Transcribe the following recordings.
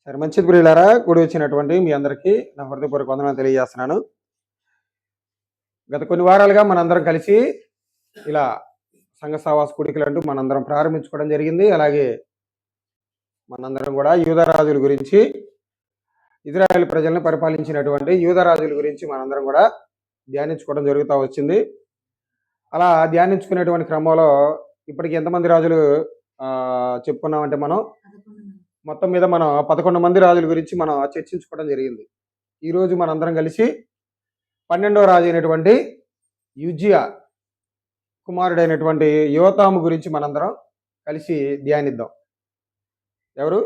సరే, మంచిది ప్రియులారా. కూడి వచ్చినటువంటి మీ అందరికీ నా హృదయపూర్వక వందనాలు తెలియజేస్తున్నాను. గత కొన్ని వారాలుగా మనందరం కలిసి ఇలా సంఘ సహవాస కూడికలు అంటూ మనందరం ప్రారంభించుకోవడం జరిగింది. అలాగే మనందరం కూడా యూదరాజుల గురించి, ఇజ్రాయెల్ ప్రజలను పరిపాలించినటువంటి యూదరాజుల గురించి మనందరం కూడా ధ్యానించుకోవడం జరుగుతూ వచ్చింది. అలా ధ్యానించుకునేటువంటి క్రమంలో ఇప్పటికి ఎంతమంది రాజులు చెప్పుకున్నామంటే మనం మొత్తం మీద మనం 11 మంది రాజుల గురించి మనం చర్చించుకోవడం జరిగింది. ఈరోజు మనందరం కలిసి 12వ రాజు అయినటువంటి యుజ్జియా కుమారుడైనటువంటి యోతాము గురించి మనందరం కలిసి ధ్యానిద్దాం. ఎవరు?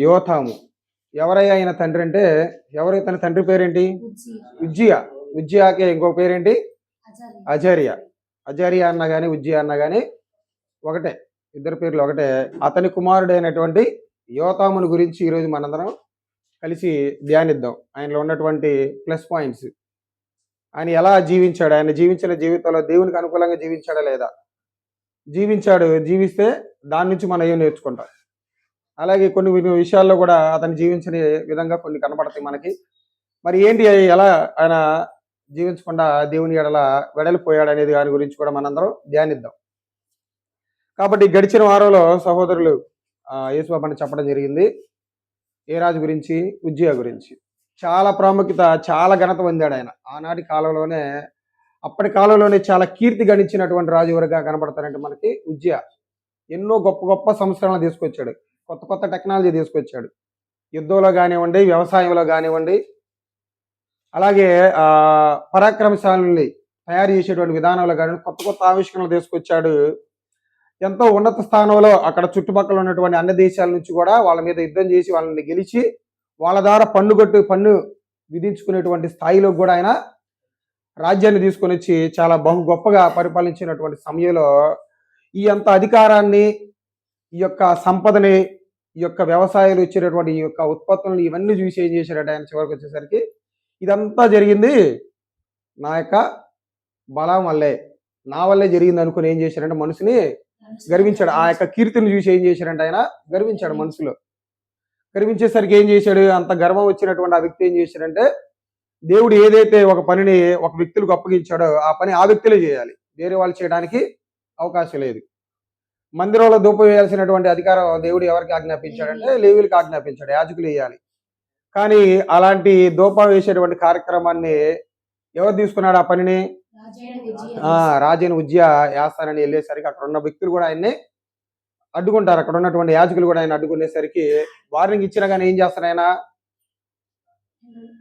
యోతాము. ఎవరయ్యా ఆయన తండ్రి అంటే, ఎవరు తన తండ్రి పేరేంటి? ఉజ్జియా. ఉజ్జియాకే ఇంకొక పేరేంటి? అజర్యా. అజర్యా అన్నా కానీ ఉజ్జియా అన్నా కానీ ఒకటే, ఇద్దరు పేర్లు ఒకటే. అతని కుమారుడైనటువంటి యోతాముని గురించి ఈరోజు మనందరం కలిసి ధ్యానిద్దాం. ఆయనలో ఉన్నటువంటి ప్లస్ పాయింట్స్, ఆయన ఎలా జీవించాడు, ఆయన జీవించిన జీవితంలో దేవునికి అనుకూలంగా జీవించాడా లేదా, జీవించాడు, జీవిస్తే దాని నుంచి మనం ఏం నేర్చుకుంటాం. అలాగే కొన్ని విషయాల్లో కూడా అతను జీవించిన విధంగా కొన్ని కనబడతాయి మనకి. మరి ఏంటి, ఎలా ఆయన జీవించకుండా దేవుని ఎడల వెడలిపోయాడు అనేది దాని గురించి కూడా మనందరం ధ్యానిద్దాం. కాబట్టి గడిచిన వారంలో సహోదరులు యేసుబాబు చెప్పడం జరిగింది ఏ రాజు గురించి? ఉజ్జియా గురించి. చాలా ప్రాముఖ్యత, చాలా ఘనత పొందాడు ఆయన. ఆనాటి కాలంలోనే, అప్పటి కాలంలోనే చాలా కీర్తి గణించినటువంటి రాజు ఎవరుగా కనబడతారంటే మనకి ఉజ్జియా. ఎన్నో గొప్ప గొప్ప సంస్కరణలు తీసుకొచ్చాడు, కొత్త కొత్త టెక్నాలజీ తీసుకొచ్చాడు. యుద్ధంలో కానివ్వండి, వ్యవసాయంలో కానివ్వండి, అలాగే పరాక్రమశాలని తయారు చేసేటువంటి విధానంలో కానివ్వండి, కొత్త కొత్త ఆవిష్కరణలు తీసుకొచ్చాడు. ఎంతో ఉన్నత స్థానంలో అక్కడ చుట్టుపక్కల ఉన్నటువంటి అన్ని దేశాల నుంచి కూడా వాళ్ళ మీద యుద్ధం చేసి వాళ్ళని గెలిచి వాళ్ళ ద్వారా పన్ను విధించుకునేటువంటి స్థాయిలో కూడా ఆయన రాజ్యాన్ని తీసుకొని వచ్చి చాలా బహు గొప్పగా పరిపాలించినటువంటి సమయంలో ఈ అంత అధికారాన్ని, ఈ యొక్క సంపదని, ఈ యొక్క వ్యవసాయాలు ఇచ్చేటటువంటి ఈ యొక్క ఉత్పత్తులను ఇవన్నీ చూసి ఏం చేశారట ఆయన చివరికి వచ్చేసరికి, ఇదంతా జరిగింది నా యొక్క బలం వల్లే, నా వల్లే జరిగింది అనుకుని ఏం చేశారంటే మనసుని గర్వించాడు. ఆ యొక్క కీర్తిని చూసి ఏం చేశాడంటే ఆయన గర్వించాడు మనసులో. గర్వించేసరికి ఏం చేశాడు, అంత గర్వం వచ్చినటువంటి ఆ వ్యక్తి ఏం చేశాడంటే, దేవుడు ఏదైతే ఒక పనిని ఒక వ్యక్తులకు అప్పగించాడో ఆ పని ఆ వ్యక్తులే చేయాలి, వేరే వాళ్ళు చేయడానికి అవకాశం లేదు. మందిరంలో ధూపం వేయాల్సినటువంటి అధికారం దేవుడు ఎవరికి ఆజ్ఞాపించాడంటే లేవీయులకు ఆజ్ఞాపించాడు, యాజకులు వేయాలి. కానీ అలాంటి ధూపం వేసేటువంటి కార్యక్రమాన్ని ఎవరు తీసుకున్నాడు ఆ పనిని? రాజైన ఉజ్జియా వేస్తానని వెళ్ళేసరికి అక్కడ ఉన్న వ్యక్తులు కూడా ఆయన్ని అడ్డుకుంటారు. అక్కడ ఉన్నటువంటి యాజకులు కూడా ఆయన అడ్డుకునేసరికి వార్నింగ్ ఇచ్చినా కానీ ఏం చేస్తారు ఆయన?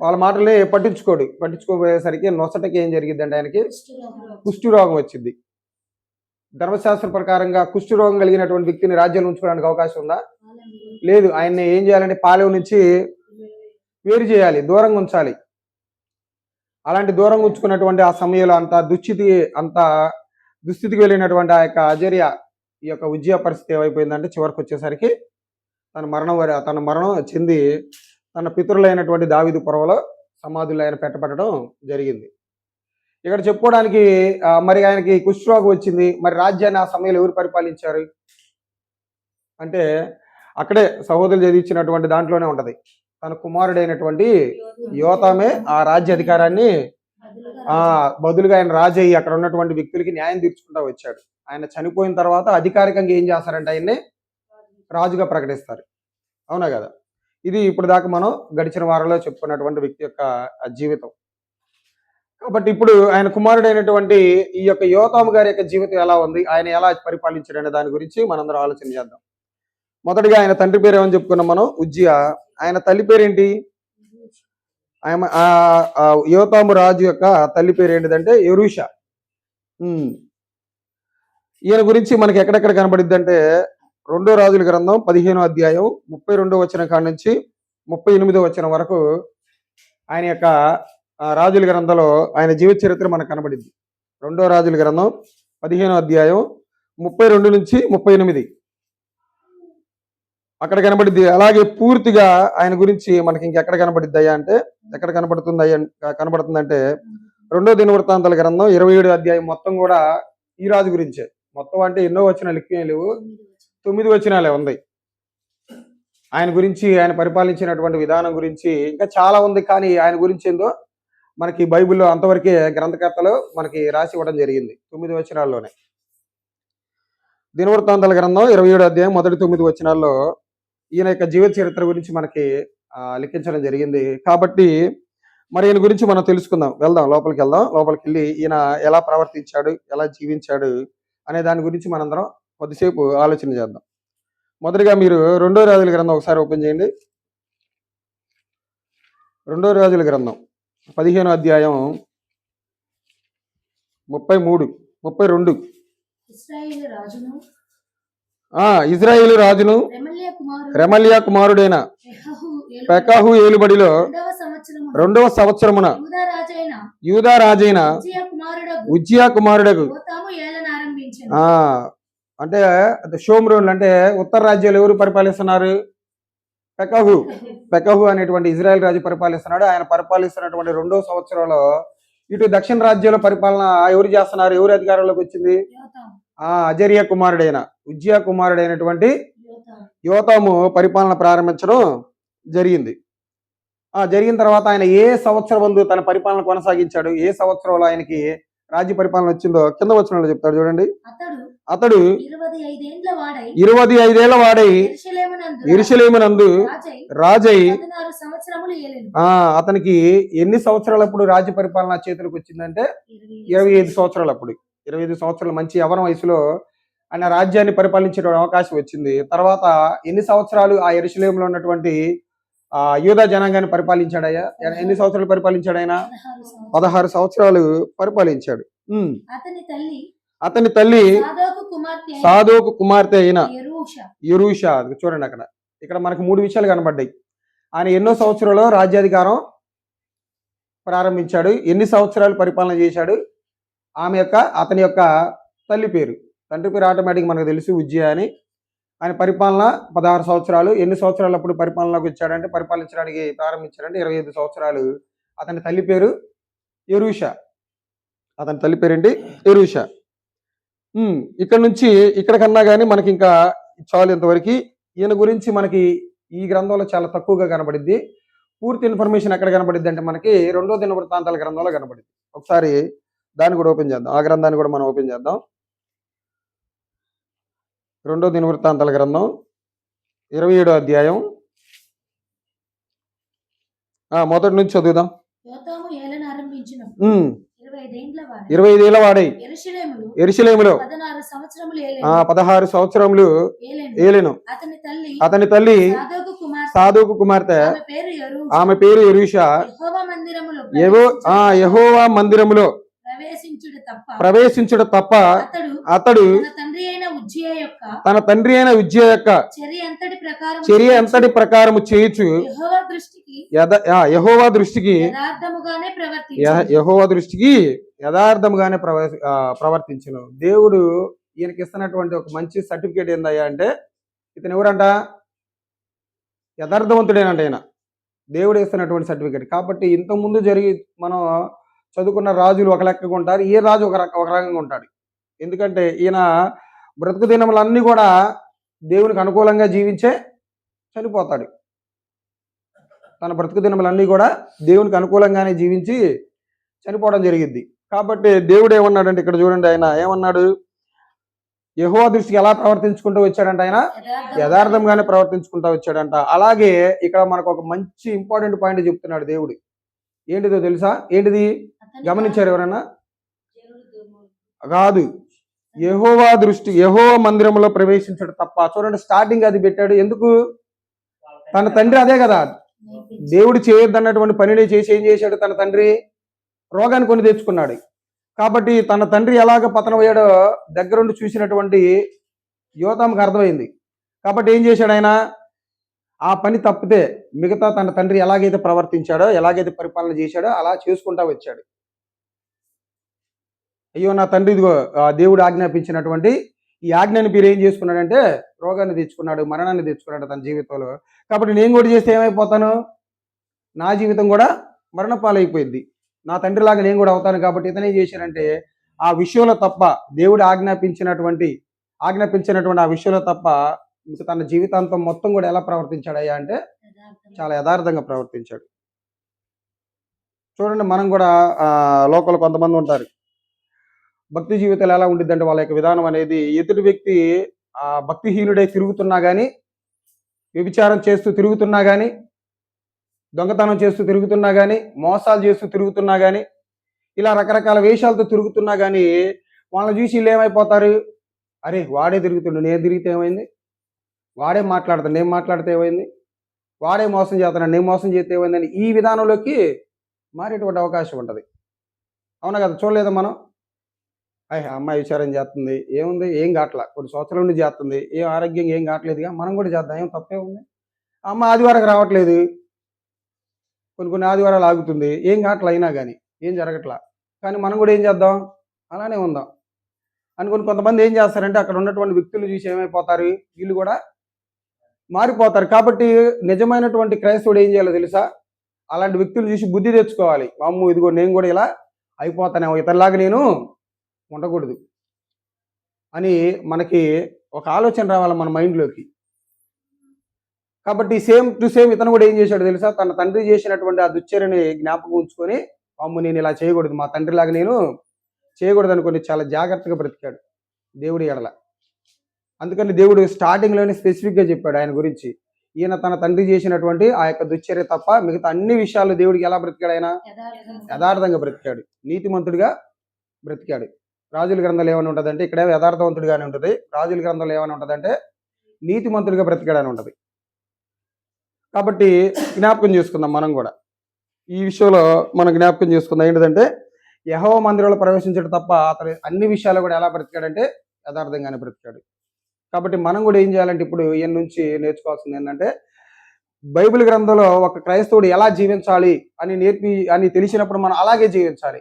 వాళ్ళ మాటల్ని పట్టించుకోపోయేసరికి నొసటకి ఏం జరిగిద్దంటే ఆయనకి కుష్టి రోగం వచ్చింది. ధర్మశాస్త్ర ప్రకారంగా కుష్టి రోగం కలిగినటువంటి వ్యక్తిని రాజ్యంలో ఉంచుకోవడానికి అవకాశం ఉందా? లేదు. ఆయన్ని ఏం చేయాలంటే పాలెం నుంచి వేరు చేయాలి, దూరంగా ఉంచాలి. అలాంటి దూరంగా ఉంచుకున్నటువంటి ఆ సమయంలో అంత దుస్థితికి వెళ్ళినటువంటి ఆ యొక్క అజర్యా, ఈ యొక్క ఉజ్జియా పరిస్థితి ఏమైపోయిందంటే చివరికి వచ్చేసరికి తన మరణం చెంది తన పితరులైనటువంటి దావీదు పురవలో సమాధులు ఆయన పెట్టబడడం జరిగింది. ఇక్కడ చెప్పుకోవడానికి మరి ఆయనకి కుష్ఠరోగం వచ్చింది. మరి రాజ్యాన్ని ఆ సమయంలో ఎవరు పరిపాలించారు అంటే అక్కడే సహోదరులు చదివించినటువంటి దాంట్లోనే ఉంటది. తన కుమారుడైనటువంటి యోతామే ఆ రాజ్య అధికారాన్ని బదులుగా ఆయన రాజు అయ్యి అక్కడ ఉన్నటువంటి వ్యక్తులకి న్యాయం తీర్చుకుంటూ వచ్చాడు. ఆయన చనిపోయిన తర్వాత అధికారికంగా ఏం చేస్తారంటే ఆయన్ని రాజుగా ప్రకటిస్తారు. అవునా కదా? ఇది ఇప్పుడు దాకా మనం గడిచిన వారంలో చెప్పుకున్నటువంటి వ్యక్తి యొక్క జీవితం. కాబట్టి ఇప్పుడు ఆయన కుమారుడైనటువంటి ఈ యొక్క యోతాము గారి యొక్క జీవితం ఎలా ఉంది, ఆయన ఎలా పరిపాలించాడు అనే దాని గురించి మనందరం ఆలోచన చేద్దాం. మొదటిగా ఆయన తండ్రి పేరు ఏమని చెప్పుకున్నాం మనం? ఉజ్జియా. ఆయన తల్లి పేరేంటి? యోతాము రాజు యొక్క తల్లి పేరు ఏంటిదంటే యెరూషా. ఈయన గురించి మనకి ఎక్కడెక్కడ కనబడిద్ది అంటే 2వ రాజుల గ్రంథం 15వ అధ్యాయం 32వ వచనం కాడ నుంచి 38వ వచనం వరకు ఆయన యొక్క రాజుల గ్రంథంలో ఆయన జీవిత చరిత్ర మనకు కనబడిద్ది. 2వ రాజుల గ్రంథం 15వ అధ్యాయం 32 నుంచి 38 అక్కడ కనబడిద్ది. అలాగే పూర్తిగా ఆయన గురించి మనకి ఇంకెక్కడ కనబడిద్ది అయ్యా అంటే, ఎక్కడ కనబడుతుందంటే 2వ దినవృత్తాంతాల గ్రంథం 27వ అధ్యాయం మొత్తం కూడా ఈ రాజు గురించే. మొత్తం అంటే ఎన్నో వచనాలు ఎక్కువ లేవు, 9 వచనాలే ఉంది. ఆయన గురించి, ఆయన పరిపాలించినటువంటి విధానం గురించి ఇంకా చాలా ఉంది. కానీ ఆయన గురించి ఏందో మనకి బైబిల్లో అంతవరకే గ్రంథకర్తలు మనకి రాసి ఇవ్వడం జరిగింది 9 వచనాల్లోనే. దినవృత్తాంతాల గ్రంథం 27వ అధ్యాయం మొదటి 9 వచనాల్లో ఈయన యొక్క జీవిత చరిత్ర గురించి మనకి లిఖించడం జరిగింది. కాబట్టి మరి ఈయన గురించి మనం తెలుసుకుందాం. వెళ్దాం, లోపలికి వెళ్దాం. లోపలికి వెళ్ళి ఈయన ఎలా ప్రవర్తించాడు, ఎలా జీవించాడు అనే దాని గురించి మనందరం కొద్దిసేపు ఆలోచన చేద్దాం. మొదటిగా మీరు 2వ రాజుల గ్రంథం ఒకసారి ఓపెన్ చేయండి. 2వ రాజుల గ్రంథం 15వ అధ్యాయం 33, 32. ఇజ్రాయేలు రాజును రెమల్యా కుమారుడైన పెకహు ఏలుబడిలో 2వ సంవత్సరమున యూదా రాజైన ఉజ్జియా కుమారుడకు అంటే షోమ్రోన్లు అంటే ఉత్తర రాజ్యాలు ఎవరు పరిపాలిస్తున్నారు? పెకహు అనేటువంటి ఇజ్రాయెల్ రాజు పరిపాలిస్తున్నాడు. ఆయన పరిపాలిస్తున్నటువంటి 2వ సంవత్సరంలో ఇటు దక్షిణ రాజ్యాల పరిపాలన ఎవరు చేస్తున్నారు? ఎవరు అధికారంలోకి వచ్చింది? అజరియా కుమారుడైన ఉజ్జియా కుమారుడైనటువంటి యోతాము పరిపాలన ప్రారంభించడం జరిగింది. జరిగిన తర్వాత ఆయన ఏ సంవత్సరం ముందు తన పరిపాలన కొనసాగించాడు, ఏ సంవత్సరంలో ఆయనకి రాజ్య పరిపాలన వచ్చిందో కింద వచనంలో చెప్తాడు చూడండి. అతడు 25 ఏళ్ల వాడై యెరూషలేమునందు రాజై అతనికి ఎన్ని సంవత్సరాలప్పుడు రాజ్య పరిపాలన చేతులకు వచ్చిందంటే 25 సంవత్సరాలప్పుడు. 25 సంవత్సరాలు మంచి యవ్వన వయసులో ఆయన రాజ్యాన్ని పరిపాలించే అవకాశం వచ్చింది. తర్వాత ఎన్ని సంవత్సరాలు ఆ యెరూషలేములో ఉన్నటువంటి యూదా జనాంగాన్ని పరిపాలించాడయ్యా? ఎన్ని సంవత్సరాలు పరిపాలించాడు ఆయన? 16 సంవత్సరాలు పరిపాలించాడు. అతని తల్లి సాదోకు కుమార్తె అయిన యెరూషా. చూడండి, ఇక్కడ మనకు 3 విషయాలు కనబడ్డాయి. ఆయన ఎన్నో సంవత్సరాలు రాజ్యాధికారం ప్రారంభించాడు, ఎన్ని సంవత్సరాలు పరిపాలన చేశాడు, అతని యొక్క తల్లి పేరు, తండ్రి పేరు ఆటోమేటిక్ మనకు తెలుసు, ఉజ్జియా అని. ఆయన పరిపాలన 16 సంవత్సరాలు. ఎన్ని సంవత్సరాలు అప్పుడు పరిపాలనలోకి వచ్చాడంటే, పరిపాలించడానికి ప్రారంభించాడంటే 25 సంవత్సరాలు. అతని తల్లి పేరు యెరూషా. అతని తల్లి పేరేంటి? యెరూషా. ఇక్కడ నుంచి ఇక్కడ కన్నా కానీ మనకి ఇంకా చాలు ఇంతవరకు. ఈయన గురించి మనకి ఈ గ్రంథంలో చాలా తక్కువగా కనబడిద్ది. పూర్తి ఇన్ఫర్మేషన్ ఎక్కడ కనబడిద్ది అంటే మనకి 2వ దినవృత్తాంతాల గ్రంథంలో కనబడిద్ది. ఒకసారి దాన్ని కూడా ఓపెన్ చేద్దాం. ఆ గ్రంథాన్ని కూడా మనం ఓపెన్ చేద్దాం. 2వ దినవృత్తాంతాల గ్రంథం 27వ అధ్యాయం మొదటి నుంచి చదువుదాం. 25 ఏళ్ల వాడై యెరూషలేములో 16 సంవత్సరములు ఏలెను. అతని తల్లి సాదోకు కుమార్తె, ఆమె పేరు యెరూషా. యెహోవా మందిరములో ప్రవేశించుట తప్ప అతడు తన తండ్రి అయిన ఉజ్జియా యొక్క చర్య ఎంతటి ప్రకారము చేయుచు యెహోవా దృష్టికి యథార్థముగానే ప్రవర్తించును. దేవుడు ఈయనకి ఇస్తున్నటువంటి ఒక మంచి సర్టిఫికేట్ ఏందయ్యా అంటే, ఇతను ఎవరంట? యథార్థవంతుడేనంట ఆయన. దేవుడు ఇస్తున్నటువంటి సర్టిఫికేట్. కాబట్టి ఇంతకుముందు మనం చదువుకున్న రాజులు ఒక లెక్కగా ఉంటారు, ఏ రాజు ఒక రకంగా ఉంటాడు. ఎందుకంటే ఈయన బ్రతుకు దినములన్నీ కూడా దేవునికి అనుకూలంగా జీవించే చనిపోతాడు. తన బ్రతుకు దినములన్నీ కూడా దేవునికి అనుకూలంగానే జీవించి చనిపోవడం జరిగింది. కాబట్టి దేవుడు ఏమన్నాడంటే, ఇక్కడ చూడండి, ఆయన ఏమన్నాడు? యెహోవా దృష్టికి ఎలా ప్రవర్తించుకుంటూ వచ్చాడంట? ఆయన యథార్థంగానే ప్రవర్తించుకుంటూ వచ్చాడంట. అలాగే ఇక్కడ మనకు ఒక మంచి ఇంపార్టెంట్ పాయింట్ చెప్తున్నాడు దేవుడు. ఏంటిదో తెలుసా? ఏంటిది గమనించారు ఎవరన్నా? కాదు, యెహోవా మందిరంలో ప్రవేశించడం తప్ప. చూడండి, స్టార్టింగ్ అది పెట్టాడు. ఎందుకు? తన తండ్రి అదే కదా, దేవుడు చేయొద్దన్నటువంటి పనిని చేసి ఏం చేశాడు? తన తండ్రి రోగాన్ని కొని తెచ్చుకున్నాడు. కాబట్టి తన తండ్రి ఎలాగ పతనమయ్యాడో దగ్గరుండి చూసినటువంటి యోతాముకు అర్థమైంది. కాబట్టి ఏం చేశాడు ఆయన? ఆ పని తప్పితే మిగతా తన తండ్రి ఎలాగైతే ప్రవర్తించాడో, ఎలాగైతే పరిపాలన చేశాడో అలా చేసుకుంటా వచ్చాడు. అయ్యో నా తండ్రి, ఇదిగో దేవుడు ఆజ్ఞాపించినటువంటి ఈ ఆజ్ఞని మీరు ఏం చేసుకున్నాడంటే రోగాన్ని తెచ్చుకున్నాడు, మరణాన్ని తెచ్చుకున్నాడు తన జీవితంలో. కాబట్టి నేను కూడా చేస్తే ఏమైపోతాను? నా జీవితం కూడా మరణపాలైపోయింది. నా తండ్రిలాగా నేను కూడా అవుతాను. కాబట్టి ఇతనే చేశారంటే ఆ విషయంలో తప్ప, దేవుడు ఆజ్ఞాపించినటువంటి ఆ విషయంలో తప్ప ఇంకా తన జీవితాంతం మొత్తం కూడా ఎలా ప్రవర్తించాడయ్యా అంటే చాలా యథార్థంగా ప్రవర్తించాడు. చూడండి, మనం కూడా లోకల్ కొంతమంది ఉంటారు, భక్తి జీవితాలు ఎలా ఉండిద్దంటే వాళ్ళ యొక్క విధానం అనేది ఎదుటి వ్యక్తి భక్తిహీనుడై తిరుగుతున్నా కానీ, వ్యభిచారం చేస్తూ తిరుగుతున్నా కానీ, దొంగతనం చేస్తూ తిరుగుతున్నా కానీ, మోసాలు చేస్తూ తిరుగుతున్నా కానీ, ఇలా రకరకాల వేషాలతో తిరుగుతున్నా కానీ వాళ్ళని చూసి వీళ్ళు ఏమైపోతారు, అరే వాడే తిరుగుతుండు నేను తిరిగితే ఏమైంది, వాడే మాట్లాడతాడు నేను మాట్లాడితే ఏమైంది, వాడే మోసం చేస్తున్నాడు నేను మోసం చేస్తే ఏమైందని ఈ విధానంలోకి మారేటువంటి అవకాశం ఉంటుంది. అవునా కదా? చూడలేదా మనం, అమ్మాయి విచారం చేస్తుంది, ఏముంది ఏం కావట్లా, కొన్ని సంవత్సరాల నుండి చేస్తుంది, ఏం ఆరోగ్యం ఏం కావట్లేదుగా, మనం కూడా చేద్దాం, ఏం తప్పే ఉంది. అమ్మ ఆదివారం రావట్లేదు, కొన్ని ఆదివారాలు ఆగుతుంది, ఏం కావట్లా, అయినా కానీ ఏం జరగట్లా, కానీ మనం కూడా ఏం చేద్దాం, అలానే ఉందాం అనుకుని కొంతమంది ఏం చేస్తారంటే అక్కడ ఉన్నటువంటి వ్యక్తులు చూసి ఏమైపోతారు, వీళ్ళు కూడా మారిపోతారు. కాబట్టి నిజమైనటువంటి క్రైస్తవుడు ఏం చేయాలో తెలుసా, అలాంటి వ్యక్తులు చూసి బుద్ధి తెచ్చుకోవాలి. అమ్ము ఇదిగో నేను కూడా ఇలా అయిపోతానే, ఇతరులాగా నేను ఉండకూడదు అని మనకి ఒక ఆలోచన రావాలి మన మైండ్లోకి. కాబట్టి సేమ్ టు సేమ్ ఇతను కూడా ఏం చేశాడు తెలుసా, తన తండ్రి చేసినటువంటి ఆ దుశ్చర్యని జ్ఞాపకం ఉంచుకొని, అమ్ము నేను ఇలా చేయకూడదు, మా తండ్రిలాగా నేను చేయకూడదు అనుకుని చాలా జాగ్రత్తగా బ్రతికాడు దేవుడి ఎడల. అందుకని దేవుడు స్టార్టింగ్లోనే స్పెసిఫిక్గా చెప్పాడు ఆయన గురించి, ఈయన తన తండ్రి చేసినటువంటి ఆ యొక్క దుశ్చర్య తప్ప మిగతా అన్ని విషయాలు దేవుడికి ఎలా బ్రతికాడు, ఆయన యథార్థంగా బ్రతికాడు, నీతిమంతుడిగా బ్రతికాడు. రాజుల గ్రంథాలు ఏమైనా ఉంటుందంటే ఇక్కడేమో యథార్థవంతుడిగానే ఉంటుంది, రాజుల గ్రంథాలు ఏమైనా ఉంటుందంటే నీతిమంతుడిగా బ్రతికాడని ఉంటుంది. కాబట్టి జ్ఞాపకం చేసుకుందాం మనం కూడా ఈ విషయంలో, మనం జ్ఞాపకం చేసుకుందాం ఏంటంటే యెహోవా మందిరంలో ప్రవేశించడం తప్ప అతను అన్ని విషయాలు కూడా ఎలా బ్రతికాడంటే యథార్థంగానే బ్రతికాడు. కాబట్టి మనం కూడా ఏం చేయాలంటే ఇప్పుడు ఈయన నుంచి నేర్చుకోవాల్సింది ఏంటంటే, బైబిల్ గ్రంథంలో ఒక క్రైస్తవుడు ఎలా జీవించాలి అని తెలిసినప్పుడు మనం అలాగే జీవించాలి.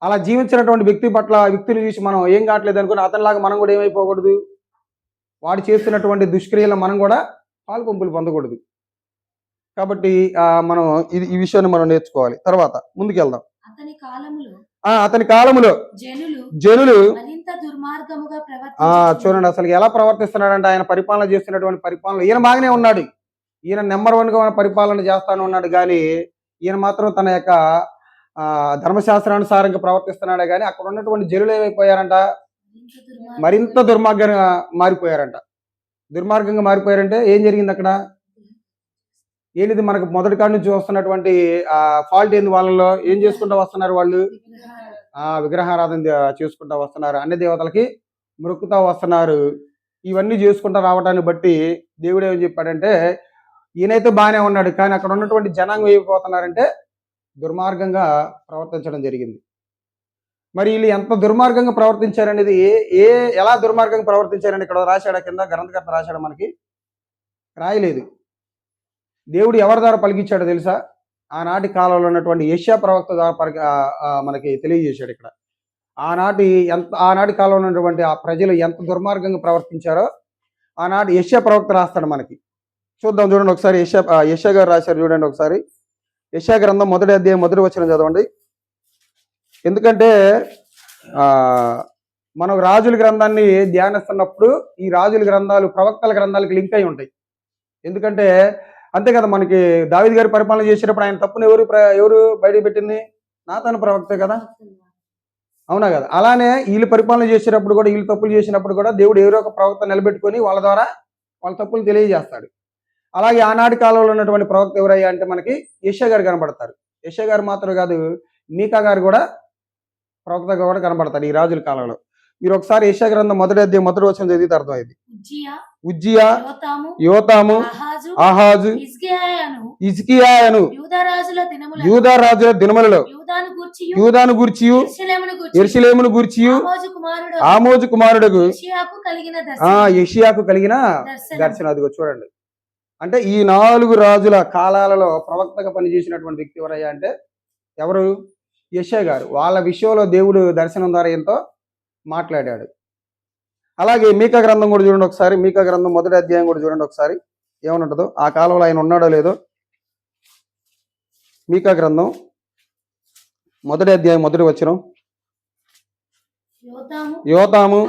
అలా జీవించినటువంటి వ్యక్తి పట్ల వ్యక్తిని చూసి మనం ఏం కావట్లేదు అనుకుని అతనిలాగా మనం కూడా ఏమైపోకూడదు, వాడు చేస్తున్నటువంటి దుష్క్రియలు మనం కూడా పాల్పంపులు పొందకూడదు. కాబట్టి మనం ఈ విషయాన్ని మనం నేర్చుకోవాలి. తర్వాత ముందుకెళ్దాం. అతని కాలములో జనులు చూడండి అసలు ఎలా ప్రవర్తిస్తున్నాడంటే, ఆయన పరిపాలన చేస్తున్నటువంటి పరిపాలన ఈయన బాగానే ఉన్నాడు, ఈయన నెంబర్ 1గా పరిపాలన చేస్తాను ఉన్నాడు, కానీ ఈయన మాత్రం తన యొక్క ధర్మశాస్త్రానుసారంగా ప్రవర్తిస్తున్నాడే కానీ అక్కడ ఉన్నటువంటి జనులు ఏమైపోయారంట, మరింత దుర్మార్గంగా మారిపోయారంట. దుర్మార్గంగా మారిపోయారంటే ఏం జరిగింది అక్కడ, ఏంటిది మనకు మొదటి కాడి నుంచి వస్తున్నటువంటి ఫాల్ట్ ఏంది, వాళ్ళలో ఏం చేసుకుంటూ వస్తున్నారు, వాళ్ళు విగ్రహారాధన చేసుకుంటూ వస్తున్నారు, అన్ని దేవతలకి మొక్కుతూ వస్తున్నారు. ఇవన్నీ చేసుకుంటూ రావడాన్ని బట్టి దేవుడు ఏమని చెప్పాడంటే, ఈయనైతే బాగానే ఉన్నాడు కానీ అక్కడ ఉన్నటువంటి జనాంగం ఏమైపోతున్నారంటే దుర్మార్గంగా ప్రవర్తించడం జరిగింది. మరి వీళ్ళు ఎంత దుర్మార్గంగా ప్రవర్తించారనేది ఎలా దుర్మార్గంగా ప్రవర్తించారని ఇక్కడ రాశాడు, కింద గ్రంథకర్త రాశాడు, మనకి రాయలేదు. దేవుడు ఎవరి ద్వారా పలికించాడో తెలుసా, ఆనాటి కాలంలో ఉన్నటువంటి యెషయా ప్రవక్త ద్వారా మనకి తెలియజేశాడు. ఇక్కడ ఆనాటి కాలంలో ఉన్నటువంటి ఆ ప్రజలు ఎంత దుర్మార్గంగా ప్రవర్తించారో ఆనాటి యెషయా ప్రవక్త రాస్తాడు మనకి. చూద్దాం, చూడండి ఒకసారి యెషయా గారు రాశారు, చూడండి ఒకసారి. యెషయా గ్రంథం 1వ అధ్యాయం 1వ వచనం చదవండి. ఎందుకంటే మనం రాజుల గ్రంథాన్ని ధ్యానిస్తున్నప్పుడు ఈ రాజుల గ్రంథాలు ప్రవక్తల గ్రంథాలకు లింక్ అయి ఉంటాయి. ఎందుకంటే అంతే కదా, మనకి దావీదు గారి పరిపాలన చేసేటప్పుడు ఆయన తప్పును ఎవరు బయటకు పెట్టింది, నాతాను ప్రవక్తే కదా, అవునా కదా. అలానే వీళ్ళు పరిపాలన చేసేటప్పుడు కూడా, వీళ్ళు తప్పులు చేసినప్పుడు కూడా దేవుడు ఎవరో ఒక ప్రవక్త నిలబెట్టుకొని వాళ్ళ ద్వారా వాళ్ళ తప్పులు తెలియజేస్తాడు. అలాగే ఆనాటి కాలంలో ఉన్నటువంటి ప్రవక్త ఎవరయ్యా అంటే మనకి యెషయా గారు కనబడతారు. యెషయా గారు మాత్రం కాదు, మీకా గారు కూడా ప్రవక్తగా కూడా కనబడతాడు ఈ రాజుల కాలంలో. మీరు ఒకసారి యెషయా గ్రంథం 1వ అధ్యాయం 1వ వచనం చదివితే అర్థమైంది. ఉజ్జియా, యోతాము, ఆహాజు, హిజ్కియాను యూదా రాజుల దినములలో యూదాను గూర్చియు యెరూషలేమును గూర్చియు ఆమోజు కుమారుడుకు యెషయాకు కలిగిన దర్శనం. అదిగో చూడండి, అంటే ఈ 4 రాజుల కాలాలలో ప్రవక్తగా పనిచేసినటువంటి వ్యక్తి ఎవరయ్యా అంటే ఎవరు, యెషయా గారు. వాళ్ళ విషయంలో దేవుడు దర్శనం ద్వారా ఎంతో మాట్లాడాడు. అలాగే మీకా గ్రంథం కూడా చూడండి ఒకసారి. మీకా గ్రంథం 1వ అధ్యాయం కూడా చూడండి ఒకసారి, ఏమనుంటుందో, ఆ కాలంలో ఆయన ఉన్నాడో లేదో. మీకా గ్రంథం 1వ అధ్యాయం 1వ వచనం. యోతాము,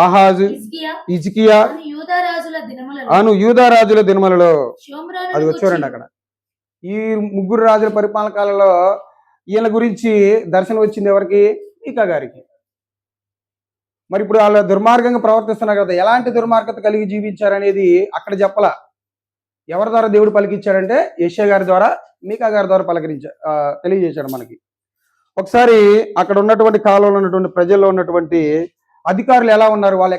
ఆహాజు, హిజ్కియా అను యూదా రాజుల దినములలో. అది వచ్చారండి అక్కడ. ఈ ముగ్గురు రాజుల పరిపాలన కాలంలో ఈయన గురించి దర్శనం వచ్చింది ఎవరికి? మీకా గారికి. మరి ఇప్పుడు వాళ్ళు దుర్మార్గంగా ప్రవర్తిస్తున్నారు కదా, ఎలాంటి దుర్మార్గత కలిగి జీవించారనేది అక్కడ చెప్పలా. ఎవరి ద్వారా దేవుడు పలికిచ్చాడంటే యెషయా గారి ద్వారా, మీకా గారి ద్వారా తెలియజేశాడు మనకి. ఒకసారి అక్కడ ఉన్నటువంటి కాలంలో ఉన్నటువంటి ప్రజల్లో ఉన్నటువంటి అధికారులు ఎలా ఉన్నారు, వాళ్ళ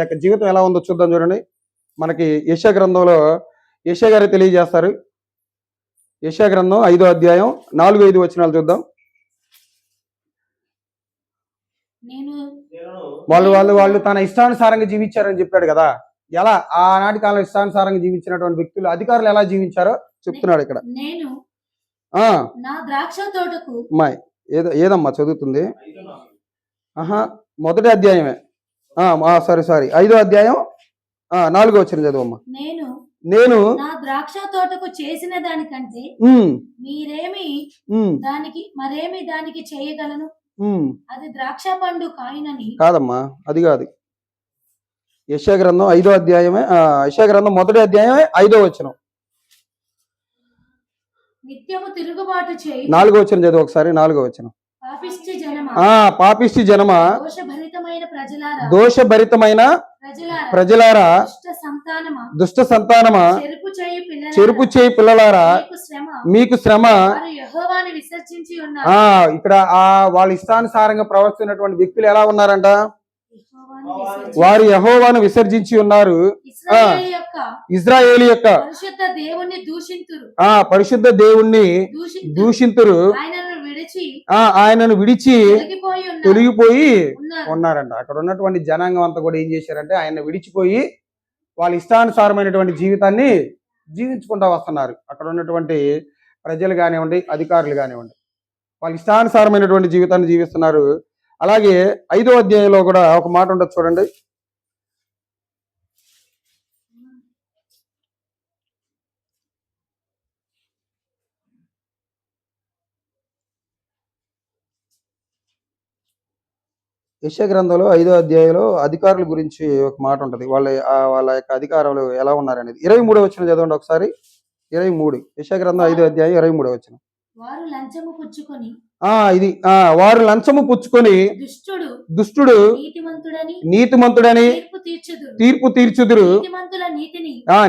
యొక్క జీవితం ఎలా ఉందో చూద్దాం. చూడండి, మనకి యెషయా గ్రంథంలో యెషయా గారు తెలియజేస్తారు. యెషయా గ్రంథం 5వ అధ్యాయం 4-5 వచనాలు చూద్దాం. వాళ్ళు తన ఇష్టానుసారంగా జీవించారని చెప్పాడు కదా. ఎలా ఆనాటి కాలం ఇష్టానుసారంగా జీవించినటువంటి వ్యక్తులు, అధికారులు ఎలా జీవించారో చెప్తున్నాడు ఇక్కడ. ఏదమ్మా చదువుతుంది? మొదటి అధ్యాయమే. సారీ 5వ అధ్యాయం 4వ వచనం చదువమ్మా. నేను నా ద్రాక్ష తోటకు చేసిన దానికంటే మీరేమి దానికి చేయగలను? అది ద్రాక్ష పండు కాయనని. కాదమ్మా, అది కాదు. యెషయా గ్రంథం 5వ అధ్యాయమే, యెషయా గ్రంథం మొదటి అధ్యాయమే 5వ వచనం. నిత్యము తిరుగుబాటు చేయి. 4వ వచనం చదువు ఒకసారి. 4వ వచనం. పాపిష్టి జనమా, దోషభరితమైన ప్రజలారా, దుష్ట సంతానమా, చెరుపు చేయి పిల్లలారా, మీకు శ్రమ. ఇక్కడ వాళ్ళ ఇష్టానుసారంగా ప్రవర్తిస్తున్నటువంటి వ్యక్తులు ఎలా ఉన్నారంట? వారు యెహోవాను విసర్జించి ఉన్నారు. ఇశ్రాయేలు యొక్క పరిశుద్ధ దేవుణ్ణి దూషింతురు, ఆయనను విడిచి తొలగిపోయి ఉన్నారంట. అక్కడ ఉన్నటువంటి జనాంగం అంతా కూడా ఏం చేశారంటే ఆయన విడిచిపోయి వాళ్ళ ఇష్టానుసారమైనటువంటి జీవితాన్ని జీవించుకుంటూ వస్తున్నారు. అక్కడ ఉన్నటువంటి ప్రజలు కానివ్వండి, అధికారులు కానివ్వండి, వాళ్ళ ఇష్టానుసారమైనటువంటి జీవితాన్ని జీవిస్తున్నారు. అలాగే 5వ అధ్యాయంలో కూడా ఒక మాట ఉండదు చూడండి. యెషయా గ్రంథంలో 5వ అధ్యాయంలో అధికారుల గురించి ఒక మాట ఉంటది. వాళ్ళ యొక్క అధికారులు ఎలా ఉన్నారనేది. 23వ వచనం చదవండి ఒకసారి. 23 యెషయా గ్రంథం 5వ అధ్యాయం 23వ వచనం. వారు లంచము పుచ్చుకొని దుష్టుడు నీతిమంతుడని తీర్పు తీర్చుదురు.